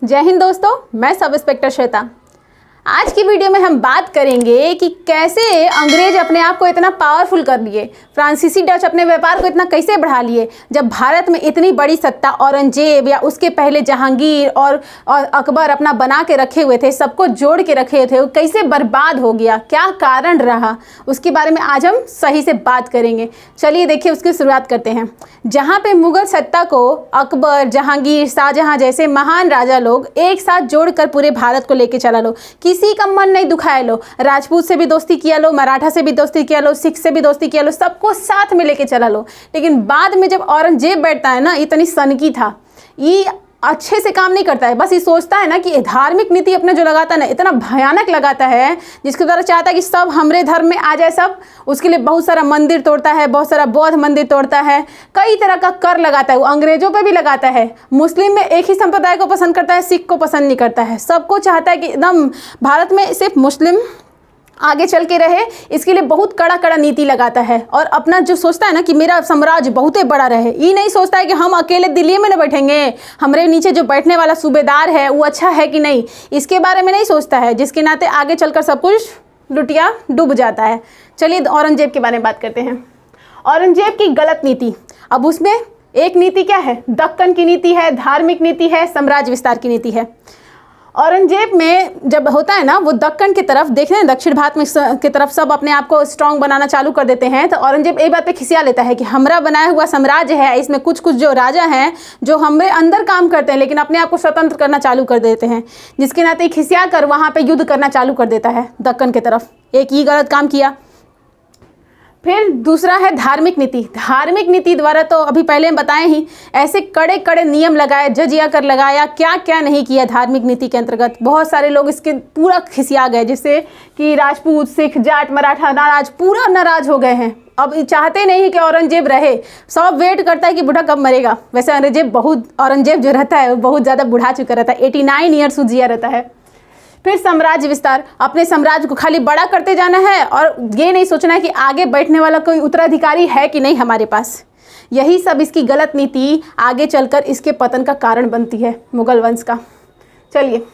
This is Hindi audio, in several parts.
जय हिंद दोस्तों, मैं सब इंस्पेक्टर श्वेता। आज की वीडियो में हम बात करेंगे कि कैसे अंग्रेज अपने आप को इतना पावरफुल कर लिए, फ्रांसीसी डच अपने व्यापार को इतना कैसे बढ़ा लिए, जब भारत में इतनी बड़ी सत्ता औरंगजेब या उसके पहले जहांगीर और अकबर अपना बना के रखे हुए थे, सबको जोड़ के रखे थे, वो कैसे बर्बाद हो गया, क्या कारण रहा, उसके बारे में आज हम सही से बात करेंगे। चलिए देखिए, उसकी शुरुआत करते हैं। जहाँ पे मुगल सत्ता को अकबर, जहांगीर, शाहजहां जैसे महान राजा लोग एक साथ जोड़कर पूरे भारत को लेके चला लो, किसी का मन नहीं दुखाए लो, राजपूत से भी दोस्ती किया लो, मराठा से भी दोस्ती किया लो, सिख से भी दोस्ती किया लो, सबको साथ में लेके चला लो। लेकिन बाद में जब औरंगजेब बैठता है ना, इतनी सनकी था, ये अच्छे से काम नहीं करता है, बस ये सोचता है ना कि धार्मिक नीति अपने जो लगाता है ना, इतना भयानक लगाता है, जिसके द्वारा चाहता है कि सब हमरे धर्म में आ जाए सब। उसके लिए बहुत सारा मंदिर तोड़ता है, बहुत सारा बौद्ध मंदिर तोड़ता है, कई तरह का कर लगाता है, वो अंग्रेजों पे भी लगाता है। मुस्लिम में एक ही संप्रदाय को पसंद करता है, सिख को पसंद नहीं करता है, सबको चाहता है कि एकदम भारत में सिर्फ मुस्लिम आगे चल के रहे, इसके लिए बहुत कड़ा कड़ा नीति लगाता है। और अपना जो सोचता है ना कि मेरा साम्राज्य बहुत बड़ा रहे, ये नहीं सोचता है कि हम अकेले दिल्ली में न बैठेंगे, हमारे नीचे जो बैठने वाला सूबेदार है वो अच्छा है कि नहीं, इसके बारे में नहीं सोचता है, जिसके नाते आगे चलकर सब कुछ लुटिया डूब जाता है। चलिए औरंगजेब के बारे में बात करते हैं। औरंगजेब की गलत नीति, अब उसमें एक नीति क्या है, दक्कन की नीति है, धार्मिक नीति है, साम्राज्य विस्तार की नीति है। औरंगजेब में जब होता है ना, वो दक्कन की तरफ देख रहे हैं, दक्षिण भारत में की तरफ सब अपने आप को स्ट्रांग बनाना चालू कर देते हैं, तो औरंगजेब एक बात पे खिसिया लेता है कि हमारा बनाया हुआ साम्राज्य है, इसमें कुछ कुछ जो राजा हैं जो हमारे अंदर काम करते हैं लेकिन अपने आप को स्वतंत्र करना चालू कर देते हैं, जिसके नाते खिसिया कर वहाँ पर युद्ध करना चालू कर देता है दक्कन की तरफ। एक ही गलत काम किया। फिर दूसरा है धार्मिक नीति। धार्मिक नीति द्वारा तो अभी पहले हम बताए ही, ऐसे कड़े कड़े नियम लगाए, जजिया कर लगाया, क्या क्या नहीं किया धार्मिक नीति के अंतर्गत। बहुत सारे लोग इसके पूरा खिसिया गए, जिससे कि राजपूत, सिख, जाट, मराठा पूरा नाराज हो गए हैं। अब चाहते नहीं कि औरंगजेब रहे, सब वेट करता है कि बूढ़ा कब मरेगा। वैसे औरंगजेब जो रहता है वो बहुत ज़्यादा बुढ़ा चुका रहता है, 89 ईयर्स जिया रहता है। फिर साम्राज्य विस्तार, अपने साम्राज्य को खाली बड़ा करते जाना है और ये नहीं सोचना है कि आगे बैठने वाला कोई उत्तराधिकारी है कि नहीं हमारे पास। यही सब इसकी गलत नीति आगे चलकर इसके पतन का कारण बनती है, मुगल वंश का। चलिए,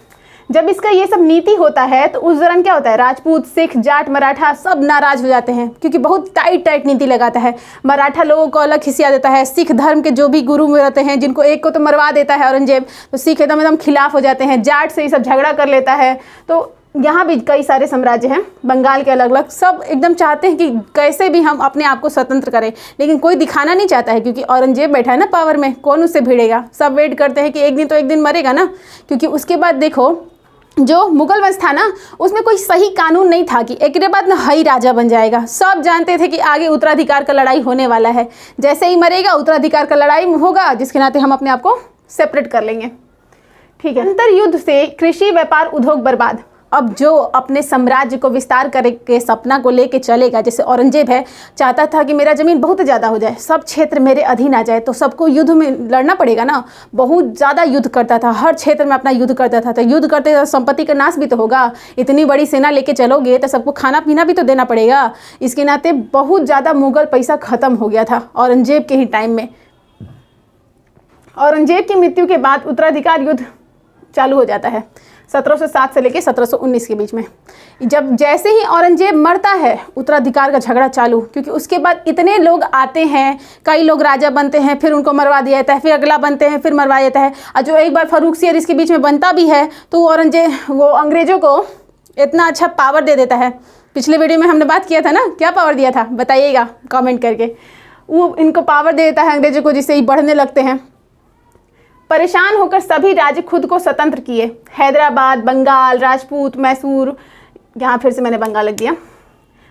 जब इसका ये सब नीति होता है तो उस दौरान क्या होता है, राजपूत, सिख, जाट, मराठा सब नाराज हो जाते हैं, क्योंकि बहुत टाइट नीति लगाता है। मराठा लोगों को अलग खिसिया देता है, सिख धर्म के जो भी गुरु रहते हैं, जिनको एक को तो मरवा देता है औरंगजेब, तो सिख एकदम खिलाफ हो जाते हैं, जाट से ये सब झगड़ा कर लेता है। तो यहाँ भी कई सारे साम्राज्य हैं, बंगाल के अलग अलग, सब एकदम चाहते हैं कि कैसे भी हम अपने आप को स्वतंत्र करें, लेकिन कोई दिखाना नहीं चाहता है, क्योंकि औरंगजेब बैठा है ना पावर में, कौन उससे भिड़ेगा। सब वेट करते हैं कि एक दिन तो एक दिन मरेगा ना, क्योंकि उसके बाद देखो जो मुगल वंश था ना, उसमें कोई सही कानून नहीं था कि एक के बाद ना हई राजा बन जाएगा। सब जानते थे कि आगे उत्तराधिकार का लड़ाई होने वाला है, जैसे ही मरेगा उत्तराधिकार का लड़ाई होगा, जिसके नाते हम अपने आप को सेपरेट कर लेंगे। ठीक है। अंतर युद्ध से कृषि, व्यापार, उद्योग बर्बाद। अब जो अपने साम्राज्य को विस्तार करे के सपना को लेके चलेगा, जैसे औरंगजेब है, चाहता था कि मेरा ज़मीन बहुत ज़्यादा हो जाए, सब क्षेत्र मेरे अधीन आ जाए, तो सबको युद्ध में लड़ना पड़ेगा ना। बहुत ज़्यादा युद्ध करता था, हर क्षेत्र में अपना युद्ध करता था। तो युद्ध करते तो संपत्ति का नाश भी तो होगा, इतनी बड़ी सेना लेके चलोगे तो सबको खाना पीना भी तो देना पड़ेगा। इसके नाते बहुत ज़्यादा मुगल पैसा ख़त्म हो गया था औरंगजेब के ही टाइम में। औरंगजेब की मृत्यु के बाद उत्तराधिकार युद्ध चालू हो जाता है 1707 से लेकर 1719 के बीच में। जब जैसे ही औरंगजेब मरता है, उत्तराधिकार का झगड़ा चालू, क्योंकि उसके बाद इतने लोग आते हैं, कई लोग राजा बनते हैं, फिर उनको मरवा दिया जाता है, फिर अगला बनते हैं, फिर मरवा देता है। और जो एक बार फारूक सियर इसके बीच में बनता भी है, तो वो अंग्रेज़ों को इतना अच्छा पावर दे देता है। पिछले वीडियो में हमने बात किया था ना, क्या पावर दिया था बताइएगा कॉमेंट करके। वो इनको पावर दे देता है अंग्रेज़ों को, जिससे ही बढ़ने लगते हैं। परेशान होकर सभी राज्य खुद को स्वतंत्र किए। हैदराबाद, बंगाल, राजपूत, मैसूर, यहाँ फिर से मैंने बंगाल लिख दिया,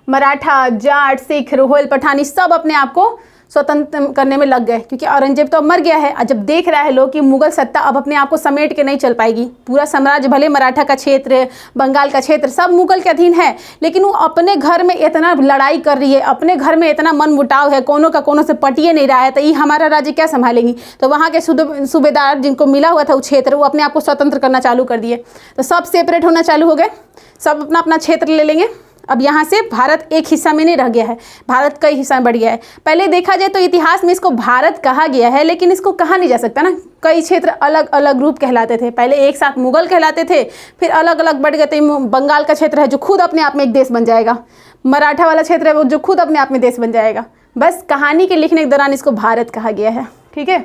मराठा, जाट, सिख, रोहिल, पठानी सब अपने आप को स्वतंत्र करने में लग गए, क्योंकि औरंगजेब तो अब मर गया है। और जब देख रहा है लोग कि मुगल सत्ता अब अपने आप को समेट के नहीं चल पाएगी, पूरा साम्राज्य भले मराठा का क्षेत्र, बंगाल का क्षेत्र सब मुगल के अधीन है, लेकिन वो अपने घर में इतना लड़ाई कर रही है, अपने घर में इतना मन मुटाव है, कोनों का कोनों से पटिए नहीं रहा है, तो ये हमारा राज्य क्या संभालेंगी। तो वहाँ के सूबेदार जिनको मिला हुआ था वो क्षेत्र, वो अपने आप को स्वतंत्र करना चालू कर दिए। तो सब सेपरेट होना चालू हो गए, सब अपना अपना क्षेत्र ले लेंगे। अब यहाँ से भारत एक हिस्सा में नहीं रह गया है, भारत कई हिस्सा में बढ़ गया है। पहले देखा जाए तो इतिहास में इसको भारत कहा गया है, लेकिन इसको कहा नहीं जा सकता ना, कई क्षेत्र अलग अलग रूप कहलाते थे। पहले एक साथ मुगल कहलाते थे, फिर अलग अलग बढ़ गए थे। बंगाल का क्षेत्र है जो खुद अपने आप में एक देश बन जाएगा, मराठा वाला क्षेत्र है वो जो खुद अपने आप में देश बन जाएगा। बस कहानी के लिखने के दौरान इसको भारत कहा गया है। ठीक है,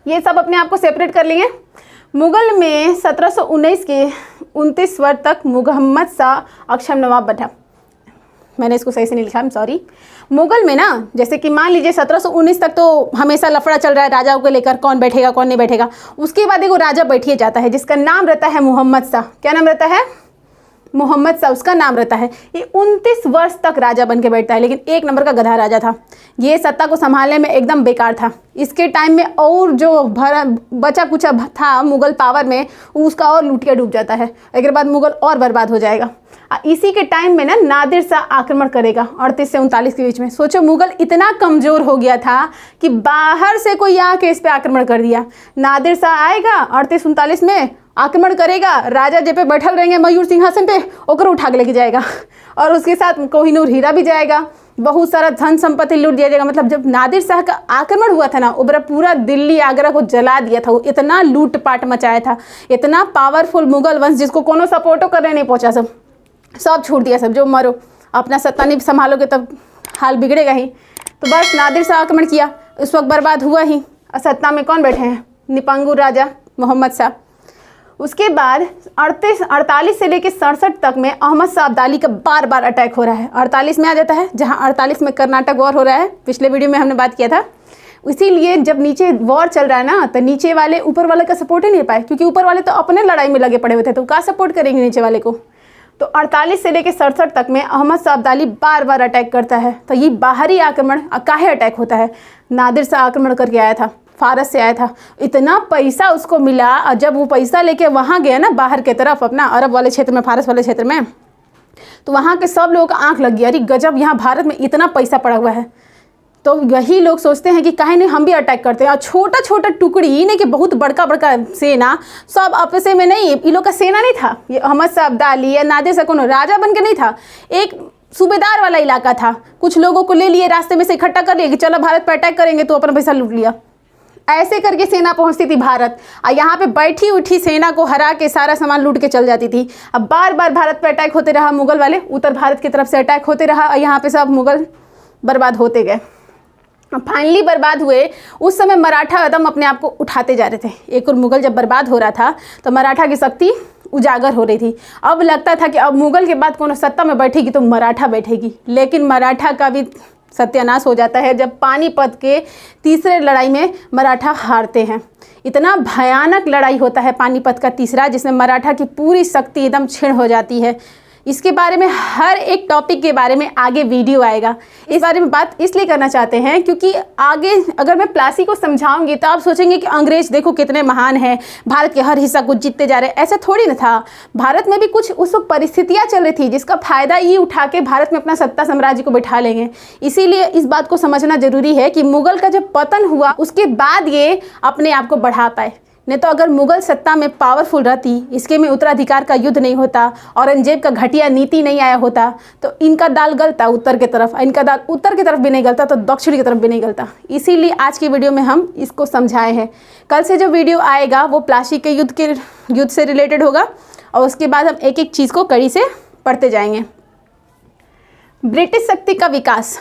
ये सब अपने आप को सेपरेट कर लिए। मुगल में 1719 के 29 वर्ष तक मोहम्मद शाह अक्षम नवाब बना। मैंने इसको सही से नहीं लिखा, I'm सॉरी। मुगल में ना, जैसे कि मान लीजिए 1719 तक तो हमेशा लफड़ा चल रहा है राजाओं को लेकर, कौन बैठेगा कौन नहीं बैठेगा। उसके बाद एक राजा बैठिए जाता है जिसका नाम रहता है मोहम्मद शाह। क्या नाम रहता है? मोहम्मद शाह उसका नाम रहता है। ये 29 वर्ष तक राजा बन के बैठता है, लेकिन एक नंबर का गधा राजा था। ये सत्ता को संभालने में एकदम बेकार था। इसके टाइम में और जो बचा कुचा था मुगल पावर में, उसका और लूट के डूब जाता है। एक बाद मुगल और बर्बाद हो जाएगा। इसी के टाइम में ना नादिर शाह आक्रमण करेगा 38 से 39 के बीच में। सोचो, मुगल इतना कमज़ोर हो गया था कि बाहर से कोई आके इस पर आक्रमण कर दिया। नादिर शाह आएगा 38-39 में, आक्रमण करेगा, राजा जे पे बैठल रहेंगे मयूर सिंहासन पे, ओकर उठा के लेके जाएगा और उसके साथ कोहिनूर हीरा भी जाएगा, बहुत सारा धन संपत्ति लूट दिया जाएगा। मतलब जब नादिर शाह का आक्रमण हुआ था ना, उबरा पूरा दिल्ली आगरा को जला दिया था। वो इतना लूटपाट मचाया था, इतना पावरफुल मुगल वंश जिसको कोनो सपोर्टो करने नहीं पहुंचा, सब छूट दिया। सब जो मरो, अपना सत्ता नहीं संभालोगे तब हाल बिगड़ेगा ही। तो बस नादिर शाह आक्रमण किया, उस वक्त बर्बाद हुआ ही। और सत्ता में कौन बैठे हैं? निपंगुर राजा मोहम्मद शाह। उसके बाद 48 से लेकर 67 तक में अहमद शाह अब्दाली का बार बार अटैक हो रहा है। 48 में आ जाता है, जहां 48 में कर्नाटक वॉर हो रहा है, पिछले वीडियो में हमने बात किया था। इसीलिए जब नीचे वॉर चल रहा है ना, तो नीचे वाले ऊपर वाले का सपोर्ट ही नहीं पाए, क्योंकि ऊपर वाले तो अपने लड़ाई में लगे पड़े हुए थे, तो क्या सपोर्ट करेंगे नीचे वाले को। तो 48 से लेकर 67 तक में अहमद शाह अब्दाली बार बार अटैक करता है। तो ये बाहरी आक्रमण काहे अटैक होता है? नादिर शाह आक्रमण करके आया था, फारस से आया था, इतना पैसा उसको मिला। और जब वो पैसा लेके वहाँ गया ना बाहर की तरफ, अपना अरब वाले क्षेत्र में, फारस वाले क्षेत्र में, तो वहाँ के सब लोगों का आंख लग गया, अरे गजब, यहाँ भारत में इतना पैसा पड़ा हुआ है। तो वही लोग सोचते हैं कि काहे नहीं हम भी अटैक करते हैं। और छोटा छोटा टुकड़ी, ये नहीं कि बहुत बड़का बड़का सेना, सब आपस में नहीं, ये लोग का सेना नहीं था। ये अहमद शाह अब्दाली या नादिर शाह कोनो राजा बन के नहीं था, एक सूबेदार वाला इलाका था। कुछ लोगों को ले लिए, रास्ते में से इकट्ठा कर लिए कि चलो भारत पर अटैक करेंगे, तो अपना पैसा लूट लिया। ऐसे करके सेना पहुंचती थी भारत, और यहाँ पे बैठी उठी सेना को हरा के सारा सामान लूट के चल जाती थी। अब बार बार भारत पे अटैक होते रहा, मुगल वाले उत्तर भारत की तरफ से अटैक होते रहा, और यहाँ पे सब मुगल बर्बाद होते गए। फाइनली बर्बाद हुए। उस समय मराठा एकदम अपने आप को उठाते जा रहे थे। एक और मुगल जब बर्बाद हो रहा था तो मराठा की शक्ति उजागर हो रही थी। अब लगता था कि अब मुगल के बाद कोनो सत्ता में बैठेगी तो मराठा बैठेगी, लेकिन मराठा का भी सत्यानाश हो जाता है जब पानीपत के तीसरे लड़ाई में मराठा हारते हैं। इतना भयानक लड़ाई होता है पानीपत का तीसरा, जिसमें मराठा की पूरी शक्ति एकदम क्षीण हो जाती है। इसके बारे में हर एक टॉपिक के बारे में आगे वीडियो आएगा। इस बारे में बात इसलिए करना चाहते हैं क्योंकि आगे अगर मैं प्लासी को समझाऊंगी तो आप सोचेंगे कि अंग्रेज देखो कितने महान हैं, भारत के हर हिस्सा को जीतते जा रहे हैं। ऐसा थोड़ी ना था। भारत में भी कुछ उस वक्त परिस्थितियाँ चल रही थी जिसका फायदा ये उठा के भारत में अपना सत्ता साम्राज्य को बैठा लेंगे। इसीलिए इस बात को समझना जरूरी है कि मुगल का जब पतन हुआ उसके बाद ये अपने आप को बढ़ा पाए। नहीं तो अगर मुगल सत्ता में पावरफुल रहती, इसके में उत्तराधिकार का युद्ध नहीं होता, औरंगजेब का घटिया नीति नहीं आया होता, तो इनका दाल गलता उत्तर की तरफ, इनका दाल उत्तर की तरफ भी नहीं गलता तो दक्षिण की तरफ भी नहीं गलता। इसीलिए आज की वीडियो में हम इसको समझाए हैं। कल से जो वीडियो आएगा वो प्लासी के युद्ध से रिलेटेड होगा, और उसके बाद हम एक एक चीज़ को कड़ी से पढ़ते जाएंगे। ब्रिटिश शक्ति का विकास।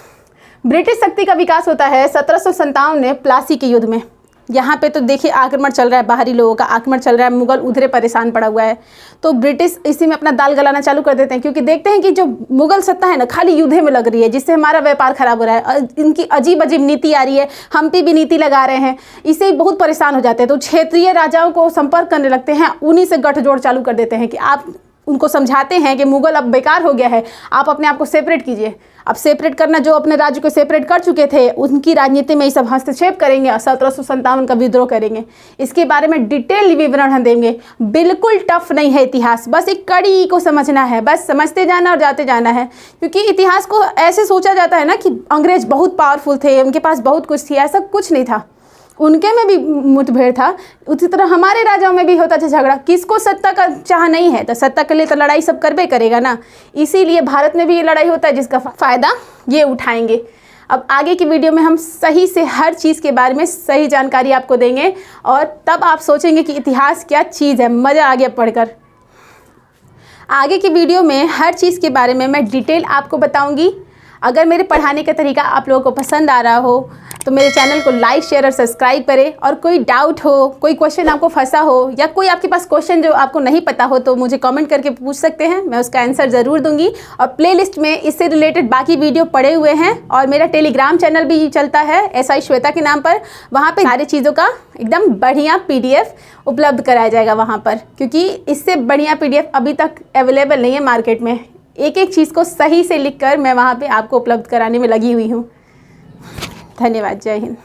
ब्रिटिश शक्ति का विकास होता है 1757 में प्लासी के युद्ध में। यहाँ पे तो देखिए आक्रमण चल रहा है, बाहरी लोगों का आक्रमण चल रहा है, मुगल उधरे परेशान पड़ा हुआ है। तो ब्रिटिश इसी में अपना दाल गलाना चालू कर देते हैं, क्योंकि देखते हैं कि जो मुगल सत्ता है ना खाली युद्ध में लग रही है, जिससे हमारा व्यापार खराब हो रहा है। इनकी अजीब अजीब नीति आ रही है, हम पे भी नीति लगा रहे हैं, इससे बहुत परेशान हो जाते हैं। तो क्षेत्रीय राजाओं को संपर्क करने लगते हैं, उन्हीं से गठजोड़ चालू कर देते हैं कि आप उनको समझाते हैं कि मुगल अब बेकार हो गया है, आप अपने आप को सेपरेट कीजिए। अब सेपरेट करना, जो अपने राज्य को सेपरेट कर चुके थे उनकी राजनीति में ये सब हस्तक्षेप करेंगे और 1757 का विद्रोह करेंगे। इसके बारे में डिटेल विवरण हम देंगे। बिल्कुल टफ नहीं है इतिहास, बस एक कड़ी को समझना है, बस समझते जाना और जाते जाना है। क्योंकि इतिहास को ऐसे सोचा जाता है ना कि अंग्रेज बहुत पावरफुल थे, उनके पास बहुत कुछ थी, ऐसा कुछ नहीं था। उनके में भी मुठभेड़ था, उसी तरह हमारे राजाओं में भी होता था झगड़ा। किसको सत्ता का चाह नहीं है, तो सत्ता के लिए तो लड़ाई सब करबे करेगा ना। इसीलिए भारत में भी ये लड़ाई होता है जिसका फ़ायदा ये उठाएंगे। अब आगे की वीडियो में हम सही से हर चीज़ के बारे में सही जानकारी आपको देंगे और तब आप सोचेंगे कि इतिहास क्या चीज़ है। मज़ा आ गया पढ़कर। आगे की वीडियो में हर चीज़ के बारे में मैं डिटेल आपको बताऊंगी। अगर मेरे पढ़ाने का तरीका आप लोगों को पसंद आ रहा हो तो मेरे चैनल को लाइक शेयर और सब्सक्राइब करें। और कोई डाउट हो, कोई क्वेश्चन आपको फंसा हो या कोई आपके पास क्वेश्चन जो आपको नहीं पता हो तो मुझे कमेंट करके पूछ सकते हैं, मैं उसका आंसर ज़रूर दूंगी। और प्लेलिस्ट में इससे रिलेटेड बाकी वीडियो पड़े हुए हैं और मेरा टेलीग्राम चैनल भी चलता है SI श्वेता के नाम पर। वहाँ पर सारी चीज़ों का एकदम बढ़िया PDF उपलब्ध कराया जाएगा वहाँ पर, क्योंकि इससे बढ़िया PDF अभी तक अवेलेबल नहीं है मार्केट में। एक एक चीज़ को सही से लिखकर मैं वहाँ पे आपको उपलब्ध कराने में लगी हुई हूँ। धन्यवाद। जय हिंद।